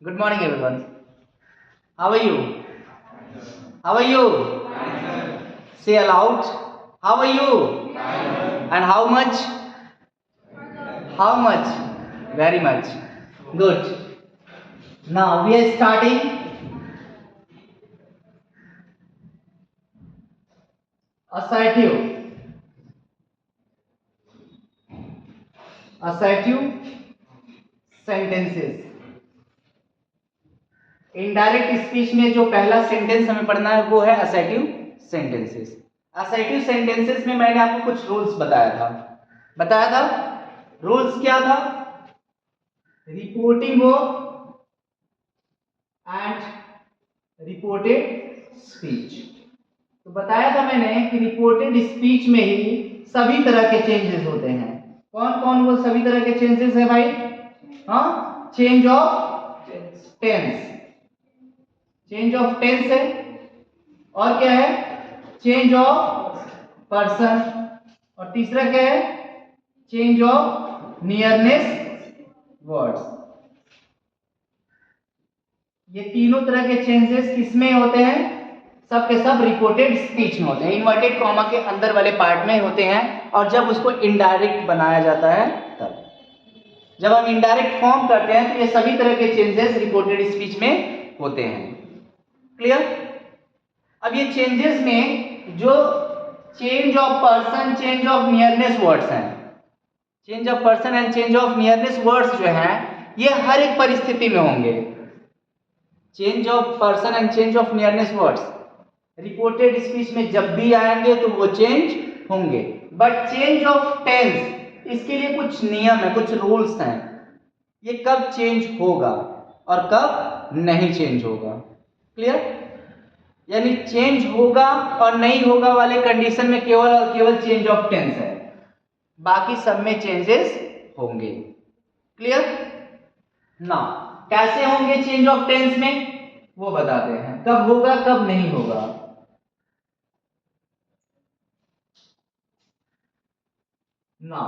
Good morning, everyone. How are you? How are you? Say aloud. How are you? And how much? How much? Very much. Good. Now we are starting assertive. Assertive sentences. Indirect speech में जो पहला sentence हमें पढ़ना है वो है assertive sentences. Assertive sentences में मैंने आपको कुछ रूल्स बताया था। रूल्स क्या था? Reporting verb and reported speech. तो बताया था मैंने कि रिपोर्टेड स्पीच में ही सभी तरह के चेंजेस होते हैं। कौन कौन वो सभी तरह के चेंजेस है भाई? हाँ, change of tense, change of tense है, और क्या है? चेंज ऑफ पर्सन, और तीसरा क्या है? Change of nearness words. ये तीनों तरह के चेंजेस किसमें होते हैं? सब के सब रिपोर्टेड स्पीच में होते हैं, इन्वर्टेड कॉमा के अंदर वाले पार्ट में होते हैं। और जब उसको इनडायरेक्ट बनाया जाता है तब, जब हम इनडायरेक्ट फॉर्म करते हैं तो ये सभी तरह के चेंजेस रिपोर्टेड स्पीच में होते हैं। क्लियर? अब ये चेंजेस में जो change of person, change of nearness words हैं, change of person and change of nearness words जो हैं ये हर एक परिस्थिति में होंगे। Change of person and change of nearness words reported speech में जब भी आएंगे तो वो चेंज होंगे। बट चेंज ऑफ टेंस, इसके लिए कुछ नियम है, कुछ रूल्स हैं। ये कब चेंज होगा और कब नहीं चेंज होगा। क्लियर? यानी चेंज होगा और नहीं होगा वाले कंडीशन में केवल और केवल चेंज ऑफ टेंस है, बाकी सब में चेंजेस होंगे। क्लियर? ना कैसे होंगे चेंज ऑफ टेंस में वो बताते हैं, कब होगा कब नहीं होगा। ना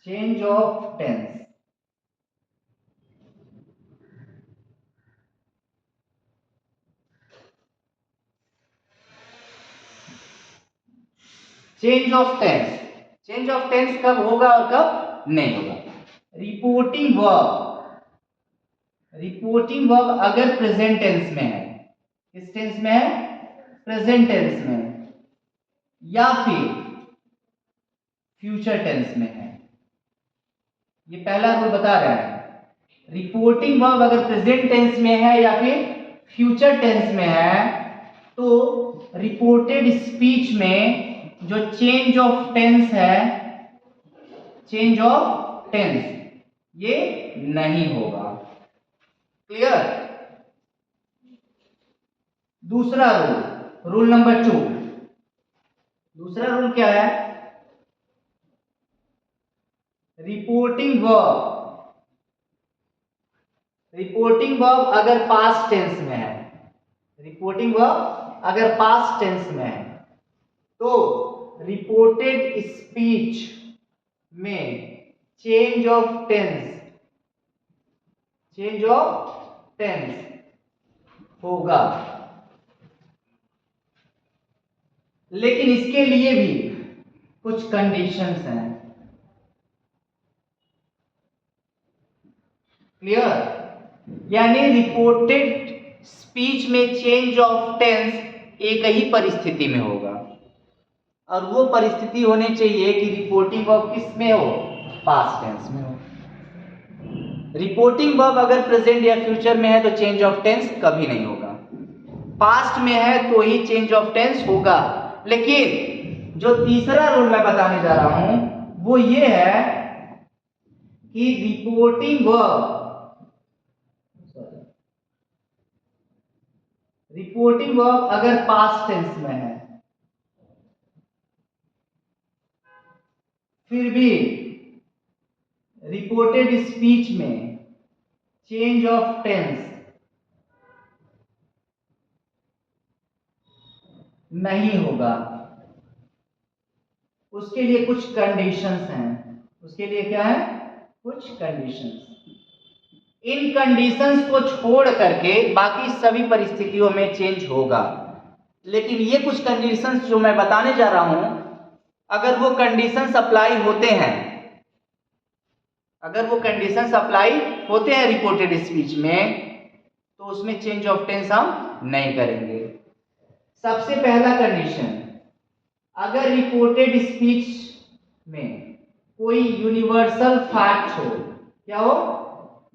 change of tense, change of tense, change of tense कब होगा और कब नहीं होगा। रिपोर्टिंग वर्ब, रिपोर्टिंग वर्ब अगर प्रेजेंट टेंस में है, किस टेंस में है? प्रेजेंट टेंस में, या फिर फ्यूचर टेंस में है। ये पहला रूल बता रहा है। रिपोर्टिंग वर्ब अगर प्रेजेंट टेंस में है या फिर फ्यूचर टेंस में है तो रिपोर्टेड स्पीच में जो चेंज ऑफ टेंस है, चेंज ऑफ टेंस ये नहीं होगा। क्लियर? दूसरा रूल, रूल नंबर 2, दूसरा रूल क्या है? रिपोर्टिंग वर्ब, रिपोर्टिंग वर्ब अगर पास्ट टेंस में है, रिपोर्टिंग वर्ब अगर पास्ट टेंस में है तो रिपोर्टेड स्पीच में change of tense, change of tense होगा। लेकिन इसके लिए भी कुछ कंडीशंस हैं। क्लियर? यानी रिपोर्टेड स्पीच में चेंज ऑफ टेंस एक ही परिस्थिति में होगा, और वो परिस्थिति होनी चाहिए कि रिपोर्टिंग वर्ब किस में हो? पास्ट टेंस में हो। रिपोर्टिंग वर्ब अगर प्रेजेंट या फ्यूचर में है तो चेंज ऑफ टेंस कभी नहीं होगा। पास्ट में है तो ही चेंज ऑफ टेंस होगा। लेकिन जो तीसरा रूल मैं बताने जा रहा हूं वो ये है कि रिपोर्टिंग वर्ब, रिपोर्टिंग वर्ब अगर पास्ट टेंस में है फिर भी रिपोर्टेड स्पीच में चेंज ऑफ टेंस नहीं होगा। उसके लिए कुछ कंडीशंस हैं। उसके लिए क्या है? कुछ कंडीशंस, इन कंडीशंस को छोड़ करके बाकी सभी परिस्थितियों में चेंज होगा। लेकिन ये कुछ कंडीशंस जो मैं बताने जा रहा हूं, अगर वो कंडीशंस अप्लाई होते हैं, अगर वो कंडीशंस अप्लाई होते हैं रिपोर्टेड स्पीच में, तो उसमें चेंज ऑफ टेंस हम नहीं करेंगे। सबसे पहला कंडीशन, अगर रिपोर्टेड स्पीच में कोई यूनिवर्सल फैक्ट हो, क्या हो?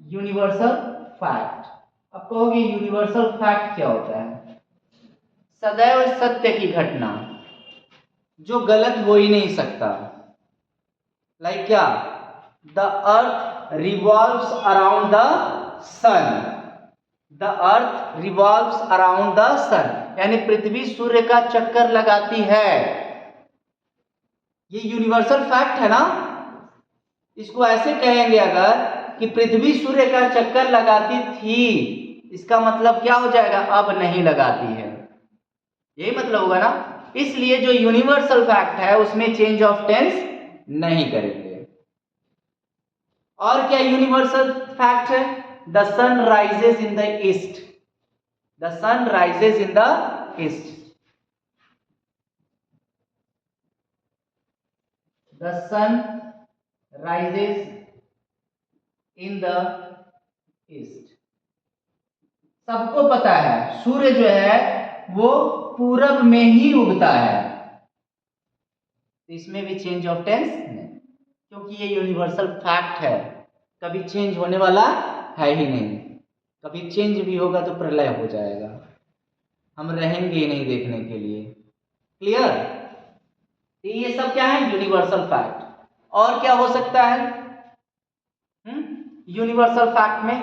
Universal fact. अब कहोगे यूनिवर्सल फैक्ट क्या होता है? सदैव सत्य की घटना जो गलत हो ही नहीं सकता। लाइक क्या? The earth revolves around the sun, the earth revolves around the sun, यानी पृथ्वी सूर्य का चक्कर लगाती है। ये यूनिवर्सल फैक्ट है ना। इसको ऐसे कहेंगे अगर कि पृथ्वी सूर्य का चक्कर लगाती थी, इसका मतलब क्या हो जाएगा? अब नहीं लगाती है, यही मतलब होगा ना। इसलिए जो यूनिवर्सल फैक्ट है उसमें चेंज ऑफ टेंस नहीं करेंगे। और क्या यूनिवर्सल फैक्ट है? The sun rises in the east, the sun rises in the east, the sun rises in the east. सबको पता है सूर्य जो है वो पूरब में ही उगता है, इसमें भी चेंज ऑफ टेंस नहीं, क्योंकि ये यूनिवर्सल फैक्ट है, कभी चेंज होने वाला है ही नहीं। कभी चेंज भी होगा तो प्रलय हो जाएगा, हम रहेंगे ही नहीं देखने के लिए। क्लियर? ये सब क्या है? Universal fact. और क्या हो सकता है यूनिवर्सल फैक्ट में?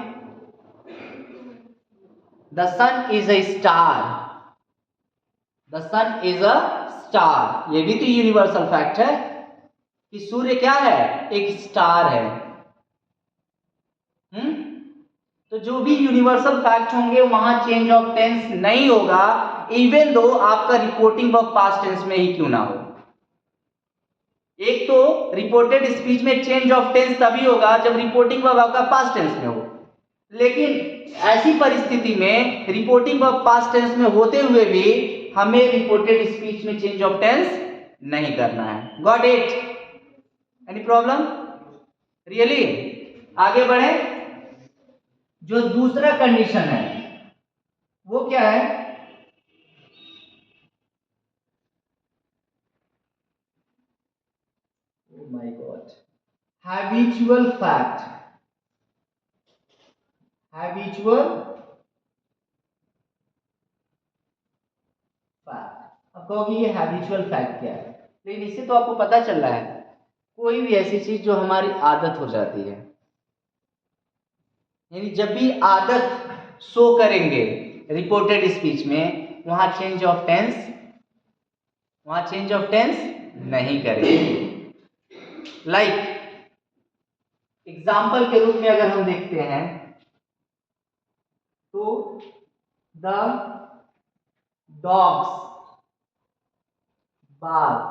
The sun is a star, the sun is a star, ये भी तो यूनिवर्सल फैक्ट है कि सूर्य क्या है? एक स्टार है। तो जो भी यूनिवर्सल फैक्ट होंगे वहां चेंज ऑफ टेंस नहीं होगा, इवन दो आपका रिपोर्टिंग वर्ब पास्ट टेंस में ही क्यों ना हो। एक तो रिपोर्टेड स्पीच में चेंज ऑफ टेंस तभी होगा जब रिपोर्टिंग वर्ब आपका पास्ट टेंस में हो, लेकिन ऐसी परिस्थिति में रिपोर्टिंग वर्ब पास्ट टेंस में होते हुए भी हमें रिपोर्टेड स्पीच में चेंज ऑफ टेंस नहीं करना है। Got it? Any problem? Really? आगे बढ़े। जो दूसरा कंडीशन है वो क्या है? Oh my God, habitual fact, habitual fact. अब कहोगे ये हैबिचुअल फैक्ट क्या है? लेकिन इससे तो आपको पता चल रहा है कोई भी ऐसी चीज जो हमारी आदत हो जाती है, यानी जब भी आदत शो करेंगे रिपोर्टेड स्पीच में, वहां चेंज ऑफ टेंस, वहां चेंज ऑफ टेंस नहीं करेंगे। लाइक एग्जाम्पल के रूप में अगर हम देखते हैं तो the dogs bark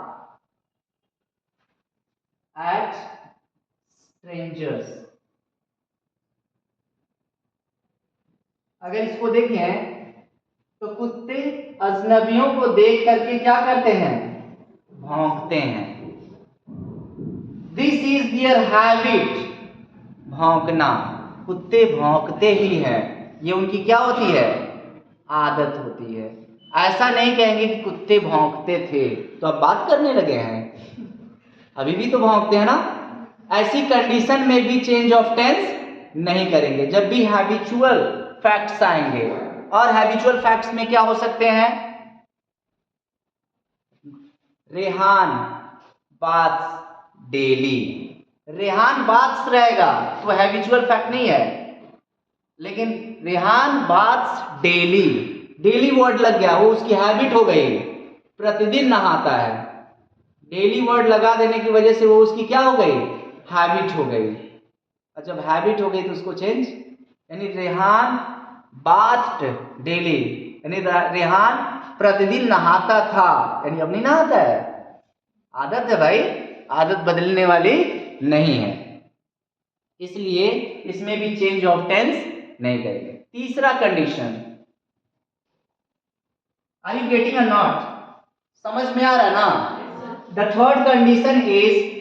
at strangers। अगर इसको देखें तो कुत्ते अजनबियों को देख करके क्या करते हैं? भौंकते हैं। दिस इज देयर हैबिट, भौंकना। कुत्ते भौंकते ही हैं, ये उनकी क्या होती है? आदत होती है। ऐसा नहीं कहेंगे कि कुत्ते भौंकते थे तो अब बात करने लगे हैं, अभी भी तो भौंकते हैं ना। ऐसी कंडीशन में भी चेंज ऑफ टेंस नहीं करेंगे जब भी हैबिचुअल फैक्ट्स आएंगे। और हैबिचुअल फैक्ट्स में क्या हो सकते हैं? Rehan baths daily, Rehan baths रहेगा तो हैबिचुअल फैक्ट नहीं है, लेकिन Rehan baths daily, daily word लग गया, वो उसकी हैबिट हो गई, प्रतिदिन नहाता है। डेली वर्ड लगा देने की वजह से वो उसकी क्या हो गई? हैबिट हो गई। और जब हैबिट हो गई तो उसको चेंज, यानी रेहान बाथ्ड डेली, यानी रेहान प्रतिदिन नहाता था, यानी अब नहीं नहाता है। आदत है भाई, आदत बदलने वाली नहीं है। इसलिए इसमें भी चेंज ऑफ टेंस नहीं करेंगे। तीसरा condition, are you getting or not? समझ में आ रहा ना? The third condition is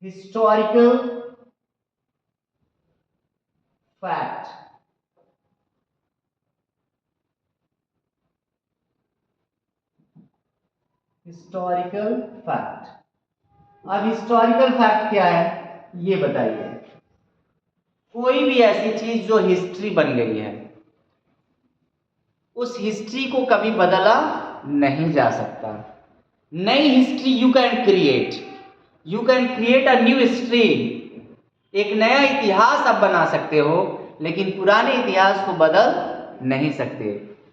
historical fact। Historical fact. अब हिस्टोरिकल फैक्ट क्या है ये बताइए। कोई भी ऐसी चीज जो हिस्ट्री बन गई है, उस हिस्ट्री को कभी बदला नहीं जा सकता। नई history you can create a new history. एक नया इतिहास आप बना सकते हो, लेकिन पुराने इतिहास को बदल नहीं सकते,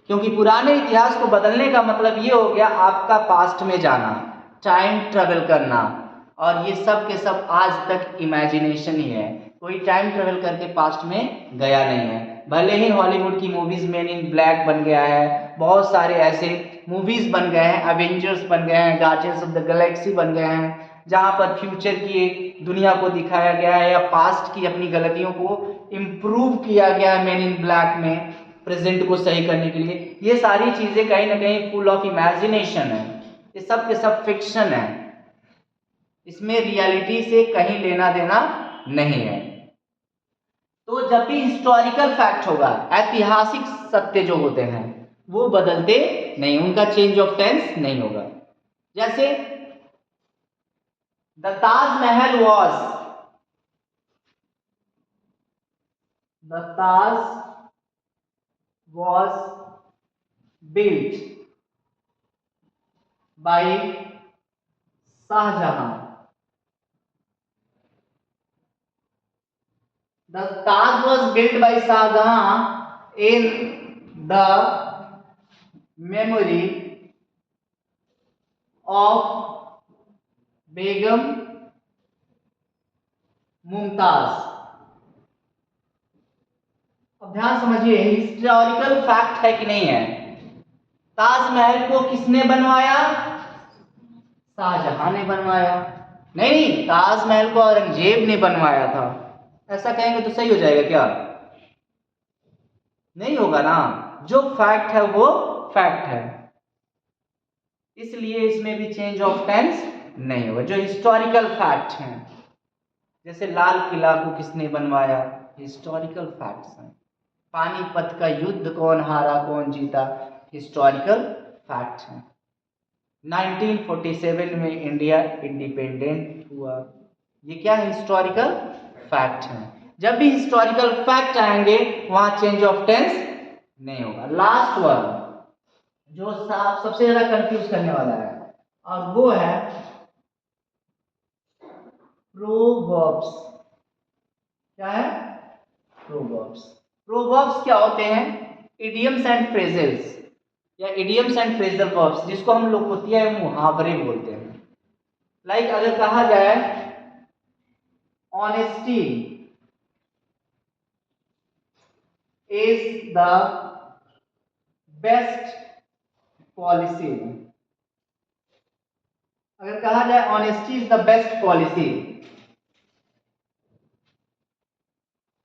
क्योंकि पुराने इतिहास को बदलने का मतलब ये हो गया आपका पास्ट में जाना, टाइम ट्रेवल करना, और ये सब के सब आज तक इमेजिनेशन ही है। कोई टाइम ट्रेवल करके पास्ट में गया नहीं है। भले ही हॉलीवुड की मूवीज मेन इन ब्लैक बन गया है, बहुत सारे ऐसे मूवीज बन गए हैं, एवेंजर्स बन गए हैं, गार्डियंस ऑफ द गैलेक्सी बन गए हैं, जहाँ पर फ्यूचर की एक दुनिया को दिखाया गया है या पास्ट की अपनी गलतियों को इम्प्रूव किया गया है मेन इन ब्लैक में, प्रेजेंट को सही करने के लिए। ये सारी चीज़ें कहीं ना कहीं फुल ऑफ इमेजिनेशन है, ये सब के सब फिक्शन है, इसमें रियलिटी से कहीं लेना देना नहीं है। तो जब भी हिस्टोरिकल फैक्ट होगा, ऐतिहासिक सत्य जो होते हैं वो बदलते नहीं, उनका चेंज ऑफ टेंस नहीं होगा। जैसे the Taj Mahal was built by Shahjahan। The Taj was built by Shahjahan in the memory of Begum Mumtaz. अब ध्यान समझिए, हिस्टोरिकल फैक्ट है कि नहीं है? ताजमहल को किसने बनवाया? शाहजहां ने बनवाया। नहीं, ताजमहल को औरंगजेब ने बनवाया था। ऐसा कहेंगे तो सही हो जाएगा क्या? नहीं होगा ना। जो फैक्ट है वो फैक्ट है, इसलिए इसमें भी चेंज ऑफ टेंस नहीं होगा। जो हिस्टोरिकल फैक्ट हैं, जैसे लाल किला को किसने बनवाया, हिस्टोरिकल फैक्ट्स हैं। पानीपत का युद्ध कौन हारा कौन जीता, हिस्टोरिकल फैक्ट हैं। 1947 में इंडिया इंडिपेंडेंट हुआ, ये क्या हिस्टोरिकल फैक्ट है। जब भी हिस्टोरिकल फैक्ट आएंगे वहां चेंज ऑफ टेंस नहीं होगा। लास्ट वन जो सबसे ज्यादा कंफ्यूज करने वाला है, और वो है प्रोवर्ब्स। क्या है? प्रोवर्ब्स। प्रोवर्ब्स क्या होते हैं? इडियम्स एंड फ्रेजेस या इडियम्स एंड फ्रेजल वर्ब्स, जिसको हम लोकोक्तियां या मुहावरे बोलते हैं। लाइक अगर कहा जाए honesty is the best policy, अगर कहा जाए honesty is the best policy,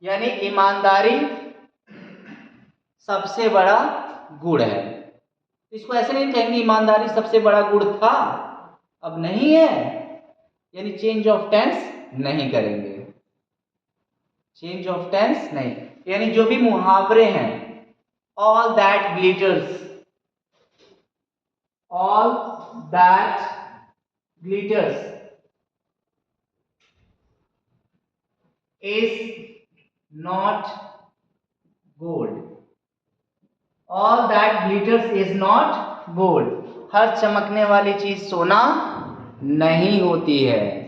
यानी ईमानदारी सबसे बड़ा गुण है। इसको ऐसे नहीं कहेंगे ईमानदारी सबसे बड़ा गुण था, अब नहीं है, यानी चेंज ऑफ टेंस नहीं करेंगे। चेंज ऑफ टेंस नहीं, यानी जो भी मुहावरे हैं, all that glitters, all that glitters is not gold, all that glitters is not gold. हर चमकने वाली चीज सोना नहीं होती है।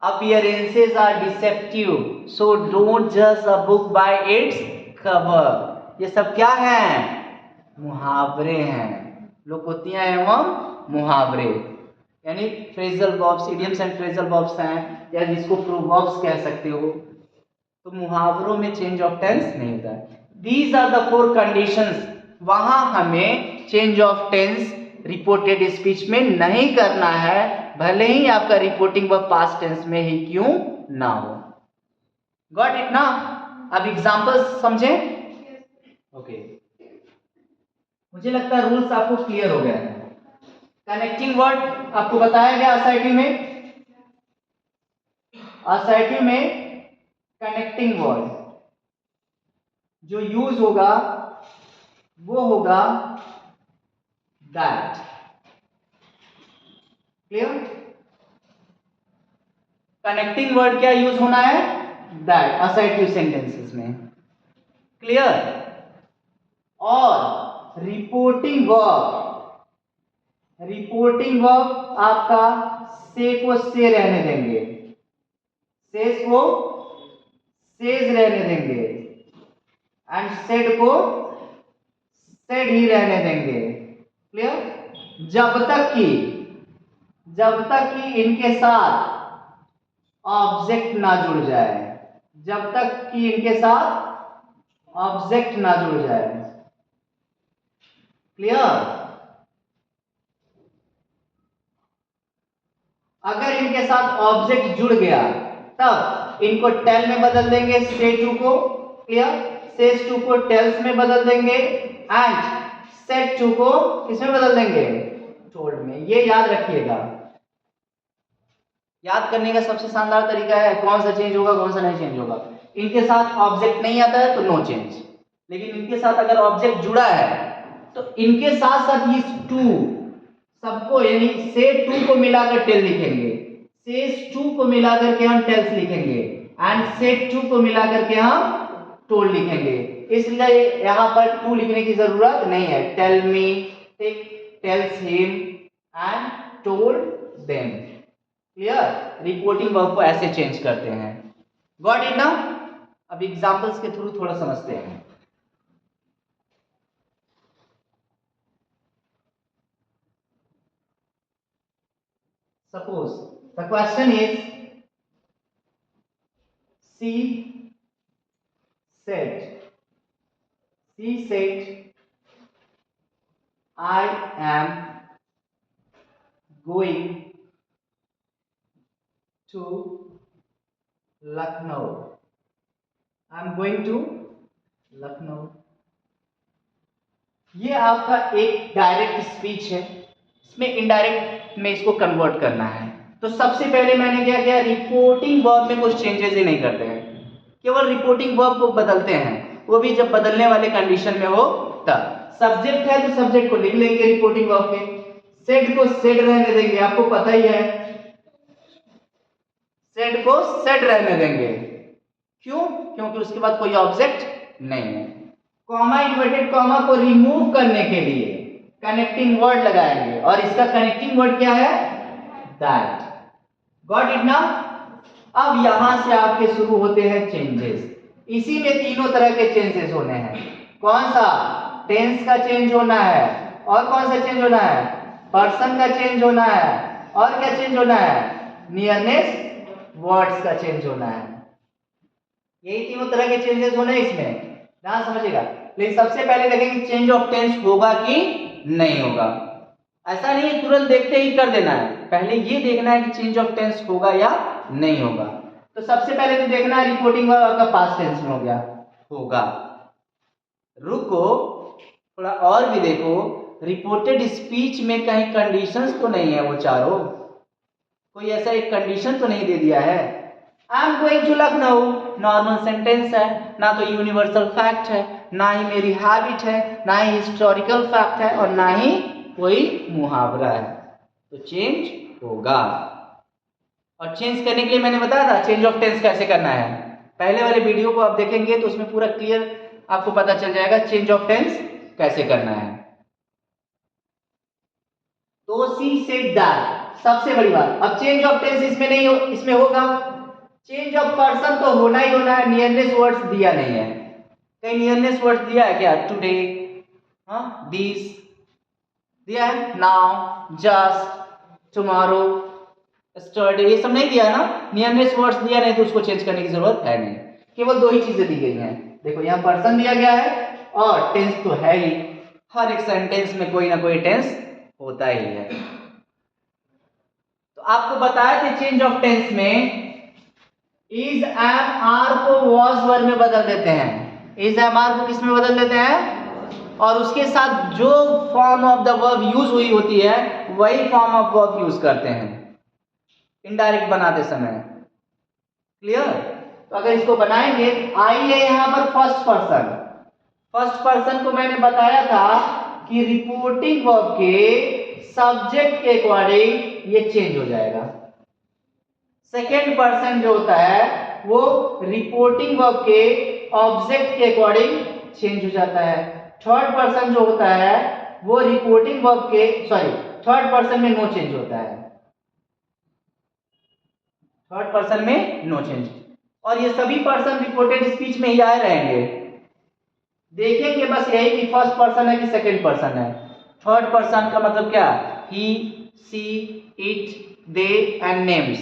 Appearances are deceptive, so don't judge a book by its cover। ये सब क्या है? मुहावरे हैं, लोकोक्तियां एवं मुहावरे, यानी phrasal verbs, idioms and phrasal verbs हैं, या जिसको प्रोवर्ब्स कह सकते हो। तो मुहावरों में चेंज ऑफ टेंस नहीं होता है। These are the 4 conditions, वहां हमें change of tense reported speech में नहीं करना है, भले ही आपका रिपोर्टिंग वर्ब पास्ट टेंस में ही क्यों ना हो। गॉट इट ना? अब एग्जांपल्स समझे? ओके, मुझे लगता है रूल्स आपको क्लियर हो गया है। कनेक्टिंग वर्ड आपको बताया गया असर्टिव में, असर्टिव में कनेक्टिंग वर्ड जो यूज होगा वो होगा दैट। क्लियर? कनेक्टिंग वर्ड क्या यूज होना है? दैट असर्टिव सेंटेंसेस में। क्लियर? और रिपोर्टिंग वर्ब आपका से को से रहने देंगे, सेज को सेज रहने देंगे, एंड सेड को सेड ही रहने देंगे। क्लियर? जब तक कि इनके साथ ऑब्जेक्ट ना जुड़ जाए, जब तक कि इनके साथ ऑब्जेक्ट ना जुड़ जाए। क्लियर? अगर इनके साथ ऑब्जेक्ट जुड़ गया तब इनको टेल में बदल देंगे, से टू को। क्लियर? सेज टू को टेल्स में बदल देंगे, एंड सेड टू को किसमें बदल देंगे? टोल्ड में। ये याद रखिएगा। याद करने का सबसे शानदार तरीका है कौन सा चेंज होगा कौन सा नहीं चेंज होगा। इनके साथ ऑब्जेक्ट नहीं आता है तो नो चेंज, लेकिन इनके साथ अगर ऑब्जेक्ट जुड़ा है तो इनके साथ साथ ये टू सबको यानी से टू को मिलाकर टेल लिखेंगे, सेज टू को मिलाकर के हम टेल्स लिखेंगे, एंड सेड टू को मिलाकर के हम टोल्ड लिखेंगे। इसलिए यहाँ पर टू लिखने की जरूरत नहीं है। Tell me, tells him and told them. Clear? Reporting verb को ऐसे चेंज करते हैं। गॉट इट ना? अब एग्जांपल्स के थ्रू थोड़ा समझते हैं। Suppose the question is, she said, I am going to Lucknow. I am going to Lucknow. ये आपका एक डायरेक्ट स्पीच है, इसमें इनडायरेक्ट में इसको कन्वर्ट करना है। तो सबसे पहले मैंने क्या किया, रिपोर्टिंग वर्ब में कुछ चेंजेस ही नहीं करते हैं, केवल रिपोर्टिंग वर्ब को बदलते हैं, वो भी जब बदलने वाले कंडीशन में हो तब। सब्जेक्ट है तो सब्जेक्ट को लिख लेंगे रिपोर्टिंग वर्ब के, सेड को सेड रहने देंगे, आपको पता ही है, सेड को सेड रहने देंगे। क्यों? क्योंकि उसके बाद कोई ऑब्जेक्ट नहीं है। कॉमा, इन्वर्टेड कॉमा को रिमूव करने के लिए कनेक्टिंग वर्ड लगाएंगे, और इसका कनेक्टिंग वर्ड क्या है? दैट। गॉट इट ना? अब यहां से आपके शुरू होते हैं चेंजेस। इसी में तीनों तरह के चेंजेस होने हैं। कौन सा? टेंस का चेंज होना है, और कौन सा चेंज होना है? पर्सन का चेंज होना है, और क्या चेंज होना है? नियरनेस वर्ड्स का चेंज होना है। यही तीनों तरह के चेंजेस होने हैं इसमें, ध्यान समझिएगा। लेकिन सबसे पहले देखेंगे चेंज ऑफ टेंस होगा कि नहीं होगा। ऐसा नहीं है तुरंत देखते ही कर देना है, पहले ये देखना है कि चेंज ऑफ टेंस होगा या नहीं होगा। तो सबसे पहले तो देखना है रिपोर्टिंग वर्ब आपका पास्ट टेंस में हो गया, होगा। रुको, थोड़ा और भी देखो, रिपोर्टेड स्पीच में कहीं कंडीशंस तो नहीं है, वो चारों कोई ऐसा एक कंडीशन तो नहीं दे दिया है। I am going to Lucknow normal sentence है, ना तो यूनिवर्सल फैक्ट है, ना ही मेरी हैबिट है, ना ही हिस्टोरिकल फैक्ट है, और ना ही कोई मुहावरा है। तो चेंज होगा। और चेंज करने के लिए मैंने बताया था चेंज ऑफ टेंस कैसे करना है। पहले वाले वीडियो को आप देखेंगे तो उसमें पूरा क्लियर आपको पता चल जाएगा चेंज ऑफ टेंस कैसे करना है। तो सी सेड दैट, सबसे बड़ी बात। अब चेंज ऑफ टेंस इसमें नहीं हो, इसमें होगा। चेंज ऑफ पर्सन तो होना ही होना है, नियरनेस वर्ड्स दिया नहीं है। कहीं नियरनेस वर्ड्स दिया है क्या? टुडे, दिस दिया है, नाउ, जस्ट, टुमारो, स्टरडे, ये सब नहीं दिया है ना। नियरनेस वर्ड्स दिया नहीं तो उसको चेंज करने की जरूरत है नहीं। केवल दो ही चीजें दी गई हैं। देखो यहाँ पर्सन दिया गया है और टेंस तो है ही, हर एक सेंटेंस में कोई ना कोई टेंस होता ही है। तो आपको बताए थे चेंज ऑफ टेंस में इज एम आर को वॉज वर्ब में बदल देते हैं। इज एम आर को किस में बदल देते हैं, और उसके साथ जो form of the verb use हुई होती है वही फॉर्म ऑफ वर्ब यूज करते हैं इनडायरेक्ट बनाते समय। क्लियर? तो अगर इसको बनाएंगे, आई है यहां पर फर्स्ट पर्सन। फर्स्ट पर्सन को मैंने बताया था कि रिपोर्टिंग वर्ब के सब्जेक्ट के अकॉर्डिंग ये चेंज हो जाएगा। सेकेंड पर्सन जो होता है वो रिपोर्टिंग वर्ब के ऑब्जेक्ट के अकॉर्डिंग चेंज हो जाता है। थर्ड पर्सन जो होता है वो रिपोर्टिंग वर्ब के थर्ड पर्सन में नो चेंज होता है। थर्ड पर्सन में नो चेंज, और ये सभी पर्सन रिपोर्टेड स्पीच में ही आए रहेंगे। देखेंगे बस यही कि फर्स्ट पर्सन है कि सेकंड पर्सन है। थर्ड पर्सन का मतलब क्या, ही, सी, इट, दे एंड नेम्स,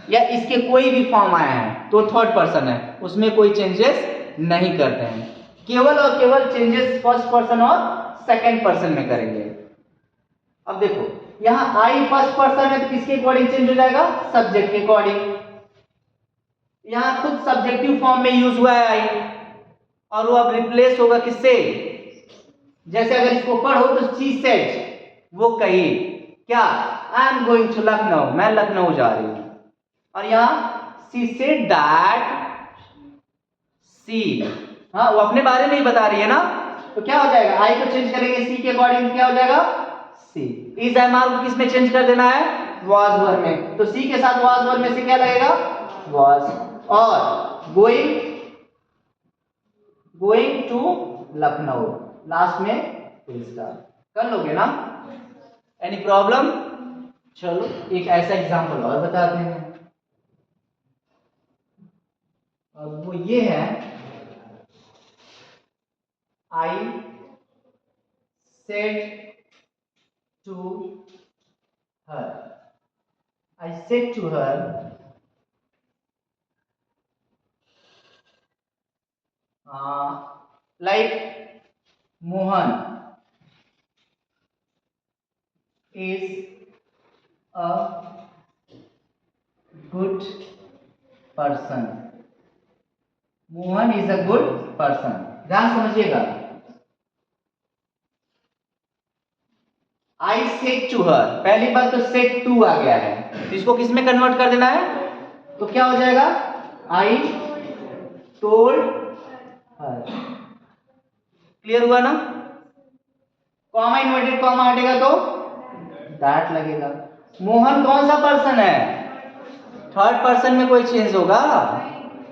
या इसके कोई भी फॉर्म आया है तो थर्ड पर्सन है, उसमें कोई चेंजेस नहीं करते हैं। केवल और केवल चेंजेस फर्स्ट पर्सन और सेकंड पर्सन में करेंगे। अब देखो यहां आई फर्स्ट पर्सन है तो किसके अकॉर्डिंग चेंज हो जाएगा, सब्जेक्ट के अकॉर्डिंग। यहां खुद सब्जेक्टिव फॉर्म में यूज हुआ है आई, और वो अब रिप्लेस होगा किससे, जैसे अगर इसको पढ़ो तो शी सेड, वो कही क्या, I am going to Lucknow, मैं लखनऊ जा रही हूं। और यहां शी सेड दैट सी, हाँ वो अपने बारे में ही बता रही है ना, तो क्या हो जाएगा, आई को चेंज करेंगे सी के अकॉर्डिंग, क्या हो जाएगा सी। इज एम आर को किस में चेंज कर देना है, वाज वर्ब में, तो सी के साथ वाज वर्ब में से क्या लगेगा, वाज। और गोइंग टू लखनऊ, लास्ट में फुल स्टॉप। कर लोगे ना, एनी प्रॉब्लम? चलो एक ऐसा एग्जांपल और बताते हैं, और वो ये है, I said to her, I said to her, like Mohan is a good person. Mohan is a good person. ध्यान समझिएगा, I said to her, पहली बात तो said to आ गया है, तो इसको किस में कन्वर्ट कर देना है, तो क्या हो जाएगा, I told her। क्लियर हुआ ना? कॉमा इन्वर्टेड कॉमा हटेगा तो दैट लगेगा। मोहन कौन सा पर्सन है, थर्ड पर्सन में कोई चेंज होगा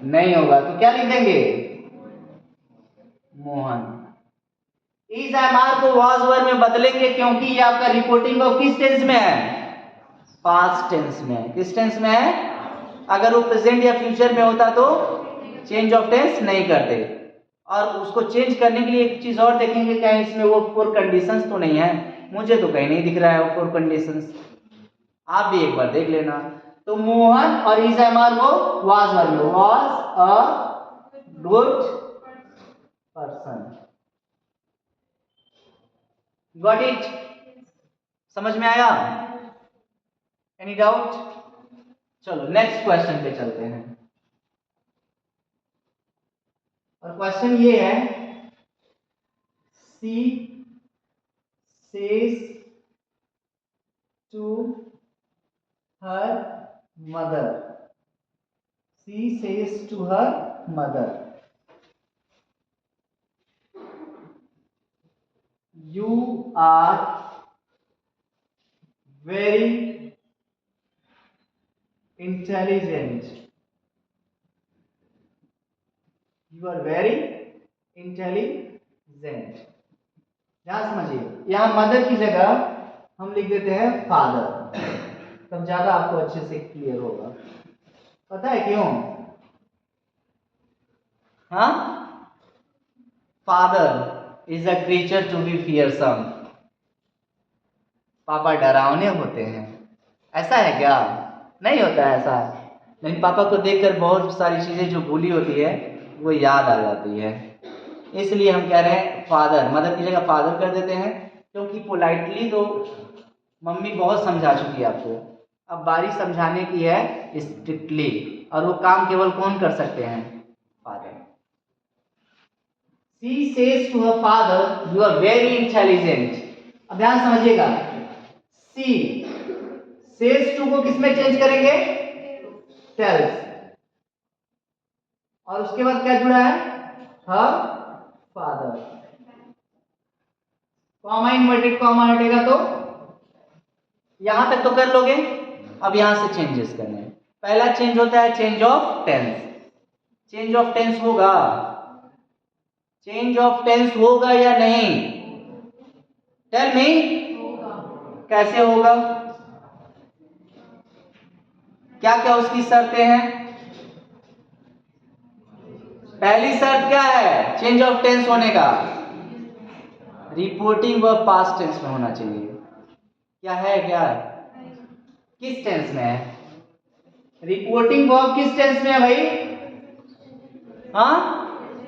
नहीं होगा, तो क्या लिख देंगे, मोहन। इज एम आर को वाज वर्ब में बदलेंगे क्योंकि ये आपका रिपोर्टिंग वर्ब किस टेंस में है, पास्ट टेंस में है। किस टेंस में है, अगर वो प्रेजेंट या फ्यूचर में होता तो चेंज ऑफ टेंस नहीं करते। और उसको चेंज करने के लिए एक चीज और देखेंगे, क्या इसमें वो 4 कंडीशंस तो नहीं है, मुझे तो कहीं नहीं दिख रहा है वो 4 कंडीशंस, आप भी एक बार देख लेना। तो मोहन और इज एम आर को वाज वर्ब में, was a good person. Got it? समझ में आया? Any doubt? चलो नेक्स्ट क्वेश्चन पे चलते हैं, और क्वेश्चन ये है, she says to her mother, she says to her mother, you are very intelligent, you are very intelligent। ध्यान समझिए, यहां मदर की जगह हम लिख देते हैं फादर, तब ज्यादा आपको अच्छे से क्लियर होगा। पता है क्यों? हाँ, father is a creature to be fearsome, पापा डरावने होते हैं, ऐसा है क्या? नहीं होता है ऐसा, लेकिन पापा को देखकर बहुत सारी चीजें जो भूली होती है वो याद आ जाती है, इसलिए हम कह रहे हैं फादर, मदर की जगह फादर कर देते हैं, क्योंकि पोलाइटली तो मम्मी बहुत समझा चुकी है आपको, अब बारी समझाने की है स्ट्रिक्टली, और वो काम केवल कौन कर सकते हैं? Father. She says to her father, you are very intelligent. अब ध्यान समझिएगा, सी सेज टू को किसमें चेंज करेंगे? टेल्स, और उसके बाद क्या जुड़ा है? Her father. Comma inverted comma हटेगा तो यहां तक तो कर लोगे। अब यहां से चेंजेस करने हैं। पहला चेंज होता है change of tense. Change of tense होगा, चेंज ऑफ टेंस होगा या नहीं? टेल मी, कैसे होगा? क्या क्या उसकी शर्तें हैं? पहली शर्त क्या है चेंज ऑफ टेंस होने का? रिपोर्टिंग वर्ब पास्ट टेंस में होना चाहिए। क्या है? क्या है? किस टेंस में है? रिपोर्टिंग वर्ब किस टेंस में है भाई? हाँ,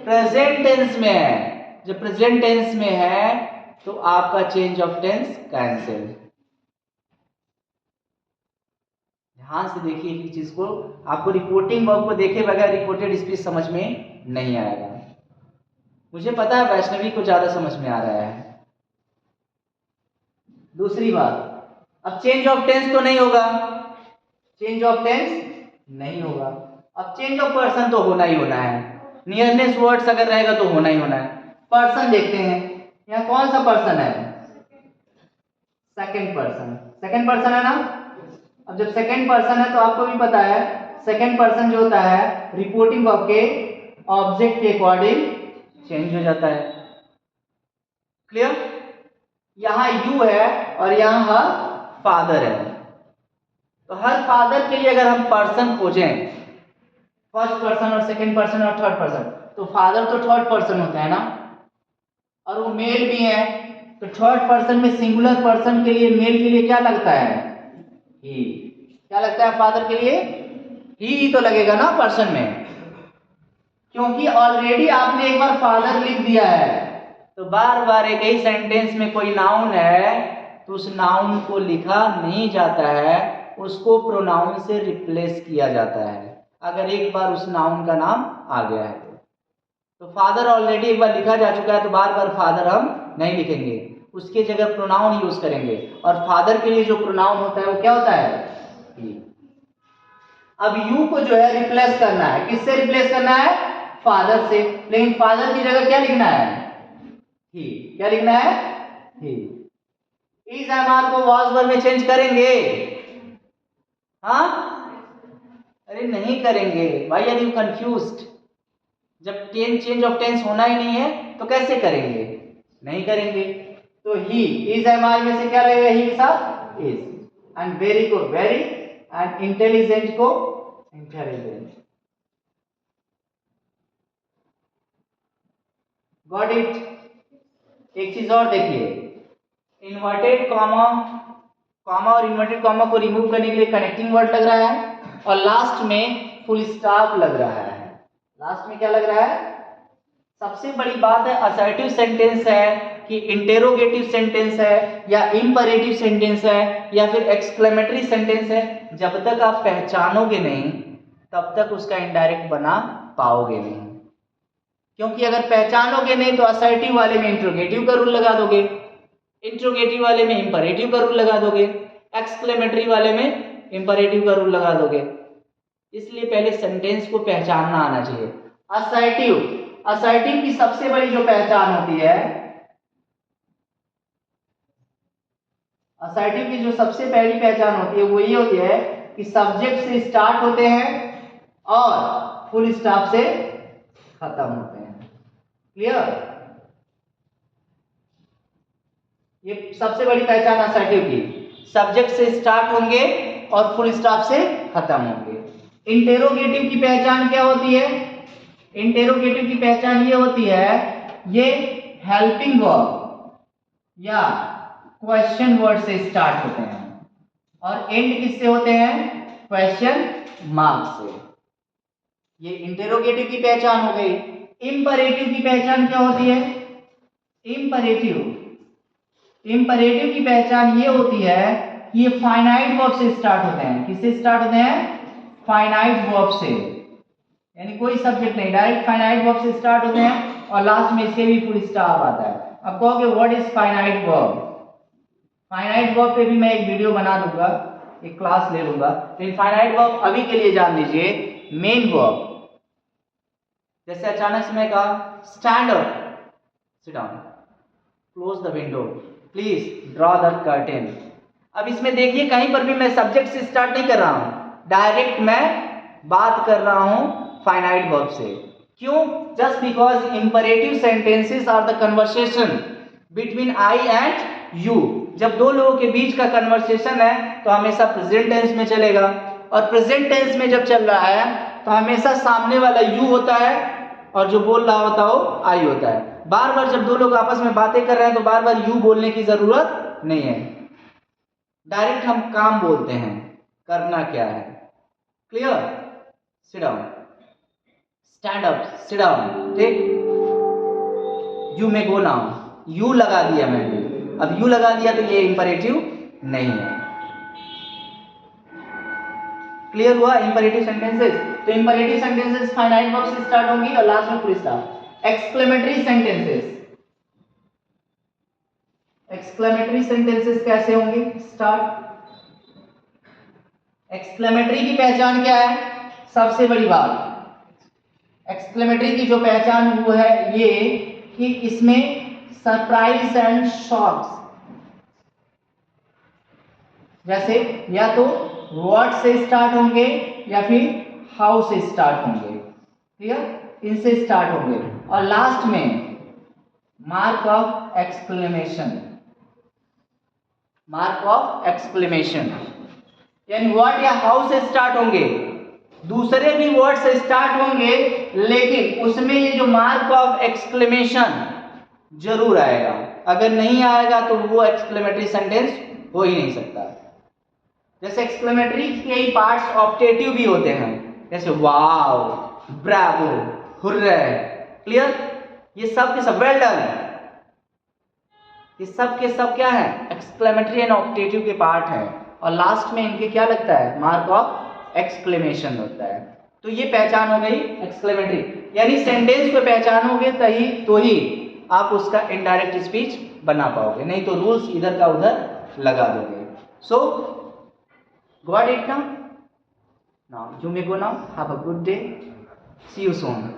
प्रेजेंट टेंस में है। जब प्रेजेंट टेंस में है तो आपका चेंज ऑफ टेंस कैंसिल। ध्यान से देखिए इस चीज को, आपको रिपोर्टिंग वर्ब को देखे बगैर रिपोर्टेड स्पीच समझ में नहीं आएगा। मुझे पता है वैष्णवी को ज्यादा समझ में आ रहा है। दूसरी बात, अब चेंज ऑफ टेंस तो नहीं होगा, चेंज ऑफ टेंस नहीं होगा। अब चेंज ऑफ पर्सन तो होना ही होना है, नियरनेस वर्ड्स अगर रहेगा तो होना ही होना है। पर्सन देखते हैं, यहाँ कौन सा पर्सन है? Second person. सेकंड पर्सन है ना। अब जब सेकंड पर्सन है तो आपको भी पता है सेकंड पर्सन जो होता है रिपोर्टिंग वर्ब के ऑब्जेक्ट के अकॉर्डिंग चेंज हो जाता है। क्लियर? यहां यू है और यहां हर फादर है, तो हर फादर के लिए अगर हम पर्सन खोजें, फर्स्ट पर्सन और सेकंड पर्सन और थर्ड पर्सन, तो फादर तो थर्ड पर्सन होता है ना, और वो मेल भी है, तो थर्ड पर्सन में सिंगुलर पर्सन के लिए मेल के लिए क्या लगता है? ही। क्या लगता है फादर के लिए? ही तो लगेगा ना पर्सन में, क्योंकि ऑलरेडी आपने एक बार फादर लिख दिया है, तो बार बार एक ही सेंटेंस में कोई नाउन है तो उस नाउन को लिखा नहीं जाता है, उसको प्रोनाउन से रिप्लेस किया जाता है अगर एक बार उस नाउन का नाम आ गया है तो फादर ऑलरेडी एक बार लिखा जा चुका है तो बार बार फादर हम नहीं लिखेंगे, उसके जगह प्रोनाउन यूज करेंगे, और फादर के लिए जो प्रोनाउन होता है वो क्या होता है? ही। अब यू को जो है रिप्लेस करना है, किससे रिप्लेस करना है? फादर से, लेकिन फादर की जगह क्या लिखना है? ही। क्या लिखना है? ही। इस एमआर को वॉज वर्ब में चेंज करेंगे? हाँ, अरे नहीं करेंगे। Why are you confused? जब चेंज ऑफ टेंस होना ही नहीं है तो कैसे करेंगे? नहीं करेंगे। तो ही इज एमआर में से क्या लगेगा? ही के साथ इज, एंड वेरी को वेरी, एंड इंटेलिजेंट को इंटेलिजेंट। Got it? एक चीज और देखिए, इन्वर्टेड कॉमा, कॉमा और इन्वर्टेड कॉमा को रिमूव करने के लिए कनेक्टिंग वर्ड लग रहा है, और लास्ट में फुल स्टॉप लग रहा है। लास्ट में क्या लग रहा है? सबसे बड़ी बात है असर्टिव सेंटेंस है कि इंटेरोगेटिव सेंटेंस है या इंपरेटिव सेंटेंस है या फिर एक्सक्लेमेटरी सेंटेंस है, जब तक आप पहचानोगे नहीं तब तक उसका इनडायरेक्ट बना पाओगे नहीं। क्योंकि अगर पहचानोगे नहीं तो असर्टिव वाले में इंट्रोगेटिव का रूल लगा दोगे, इंट्रोगेटिव वाले में इंपरेटिव का रूल लगा दोगे, एक्सक्लेमेटरी वाले में इंपरेटिव का रूल लगा दोगे। इसलिए पहले सेंटेंस को पहचानना आना चाहिए। असर्टिव, असर्टिव की सबसे बड़ी जो पहचान होती है, असर्टिव की जो सबसे पहली पहचान होती है वो ये होती है कि सब्जेक्ट से स्टार्ट होते हैं और फुल स्टॉप से खत्म होते हैं। क्लियर? ये सबसे बड़ी पहचान असर्टिव की, सब्जेक्ट से स्टार्ट होंगे और फुल स्टॉप से खत्म होंगे। इंटेरोगेटिव की पहचान क्या होती है? इंटेरोगेटिव की पहचान ये होती है, ये हेल्पिंग वर्ब या क्वेश्चन वर्ड से स्टार्ट होते हैं और एंड किससे होते हैं? क्वेश्चन मार्क से। ये इंटेरोगेटिव की पहचान हो गई। इंपरेटिव की पहचान क्या होती है? इंपरेटिव इंपरेटिव की पहचान ये होती है कि ये फाइनाइट वर्ब से स्टार्ट होते हैं। किससे स्टार्ट होते हैं? फाइनाइट वर्ब से, यानी कोई सब्जेक्ट नहीं, डायरेक्ट फाइनाइट वर्ब से स्टार्ट होते हैं और लास्ट में इसके भी फुल स्टॉप आता है। अब कहोगे what is finite verb? Finite verb पे भी मैं एक वीडियो बना दूंगा, एक क्लास ले लूंगा। तो फाइनाइट वर्ब अभी के लिए जान लीजिए मेन वर्ब। जैसे अचानक से मैं कहा stand up, sit down, close the window, please draw the curtain. अब इसमें देखिए कहीं पर भी मैं सब्जेक्ट से स्टार्ट नहीं कर रहा हूं, डायरेक्ट मैं बात कर रहा हूं फाइनाइट वर्ब से। क्यों? Just because imperative sentences are the conversation between I and you. जब दो लोगों के बीच का कन्वर्सेशन है तो हमेशा प्रेजेंट टेंस में चलेगा, और प्रेजेंट टेंस में जब चल रहा है तो हमेशा सामने वाला यू होता है और जो बोल रहा होता है वो आई होता है। बार बार जब दो लोग आपस में बातें कर रहे हैं तो बार बार यू बोलने की जरूरत नहीं है, डायरेक्ट हम काम बोलते हैं, करना क्या है। Clear? Sit down, stand up, sit down, ठीक। यू में गो नाउ, यू लगा दिया मैंने, अब यू लगा दिया तो ये इंपरेटिव नहीं है। क्लियर हुआ? इंपरेटिव सेंटेंसेस, तो इंपरेटिव सेंटेंसेस फाइनाइट वर्ब से स्टार्ट होंगी और लास्ट में full stop. Exclamatory sentences, exclamatory sentences कैसे होंगे? स्टार्ट। एक्सक्लेमेटरी की पहचान क्या है? सबसे बड़ी बात, एक्सक्लेमेटरी की जो पहचान वो है ये कि इसमें सरप्राइज एंड शॉक्स, जैसे या तो व्हाट से स्टार्ट होंगे या फिर हाउ से स्टार्ट होंगे, ठीक है, इनसे स्टार्ट होंगे, और लास्ट में mark of exclamation, mark of exclamation, यानी व्हाट या हाउ से स्टार्ट होंगे, दूसरे भी वर्ड से स्टार्ट होंगे लेकिन उसमें ये जो मार्क ऑफ एक्सक्लेमेशन जरूर आएगा। अगर नहीं आएगा तो वो एक्सक्लेमेटरी सेंटेंस हो ही नहीं सकता। जैसे एक्सक्लेमेटरी के ही पार्ट्स ऑप्टेटिव भी होते हैं, जैसे वाव, ब्रावो, हुर्रे। क्लियर? ये सब के सब, वेल डन, ये सब के सब क्या है? एक्सक्लेमेटरी एंड ऑप्टेटिव के पार्ट है, और लास्ट में इनके क्या लगता है? मार्क ऑफ एक्सक्लेमेशन होता है। तो ये पहचान हो गई एक्सक्लेमेटरी, यानी सेंटेंस को पहचानोगे तो ही आप उसका इनडायरेक्ट स्पीच बना पाओगे, नहीं तो रूल्स इधर का उधर लगा दोगे। So got it now? Now you may go now, have a good day, see you soon.